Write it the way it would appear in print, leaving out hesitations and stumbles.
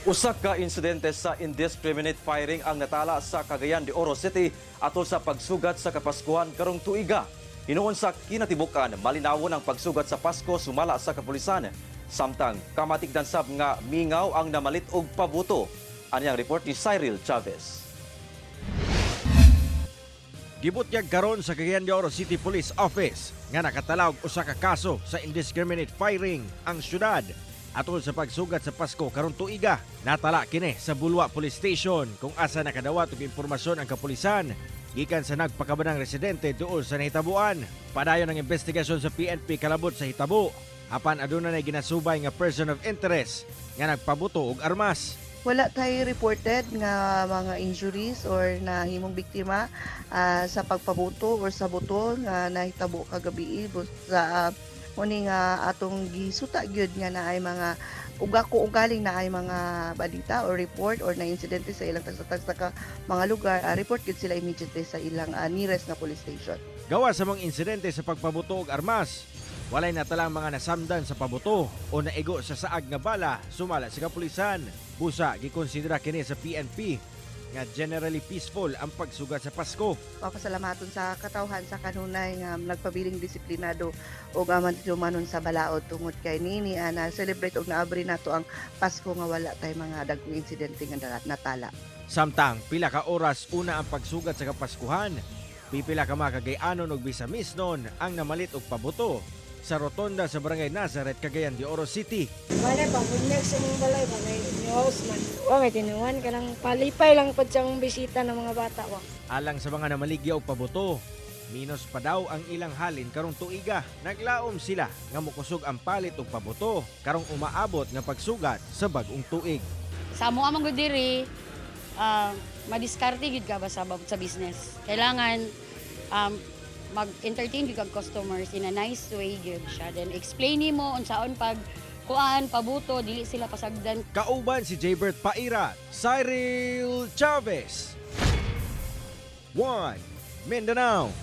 Usa ka insidente sa indiscriminate firing ang natala sa Cagayan de Oro City atol sa pagsugat sa Kapaskuhan karong tuiga. Hinuon sa kinatibukan, malinawon ang pagsugat sa Pasko sumala sa kapulisan. Samtang kamatikdan sab nga mingaw ang namalit og pabuto. Ani ang report ni Cyril Chavez. Gibutyag karon sa Cagayan de Oro City Police Office nga nakatalawg usa ka kaso sa indiscriminate firing ang syudad atol sa pagsugat sa Pasko karong tuiga. Natala kini sa Bulwa Police Station kung asa nakadawat og impormasyon ang kapulisan gikan sa nagpakabanang residente duol sa nahitabuan. Padayon ang investigasyon sa PNP kalabot sa hitabo apan aduna nay ginasubay nga person of interest nga nagpabuto og armas. Wala tayo reported nga mga injuries or nahimong biktima sa pagpabuto or sa buto nga nahitabo kagabi sa muni nga atong gisuta gyud nga naay mga ugaling na ay mga balita or report or na insidente sa ilang tagsa ka mga lugar, report gyud sila immediately sa ilang nearest na police station. Gawa sa mga insidente sa pagpabuto og armas, walay natalang mga nasamdan sa pabuto o naigo sa saag nga bala sumala sa kapulisan. Busa gikonsidera kini sa PNP nga generally peaceful ang pagsugat sa Pasko. Papasalamaton sa katawhan sa kanunay nga nagpabiling disiplinado o manon sa balaod tungod kay nini na celebrate og naabri nato ang Pasko nga wala tay mga dagkong insidente nga natala. Samtang pila ka oras una ang pagsugat sa Kapaskuhan, pipila ka mga Cagayanon og Bisamisnon ang namalit og pabuto sa rotonda sa Barangay Nazareth, Cagayan de Oro City. Balay pa, bunyag sa mong balay ba, may news man. Wa, may tinuwan ka lang, palipay lang po siyang bisita ng mga bata. Wa. Alang sa mga namaligya og pabuto, minus pa daw ang ilang halin karong tuiga. Naglaom sila nga mukusog ang palit og pabuto karong umaabot nga pagsugat sa bag-ong tuig. Sa mo amang diri, madiskarte gid ka ba sa business. Kailangan mag-entertain gyud kag customers in a nice way gyud siya. Then explain nimo unsaon pag kuan pabuto dili sila pasagdan. Kauban si Jaybert Paira, Cyril Chavez. 1 Mindanao.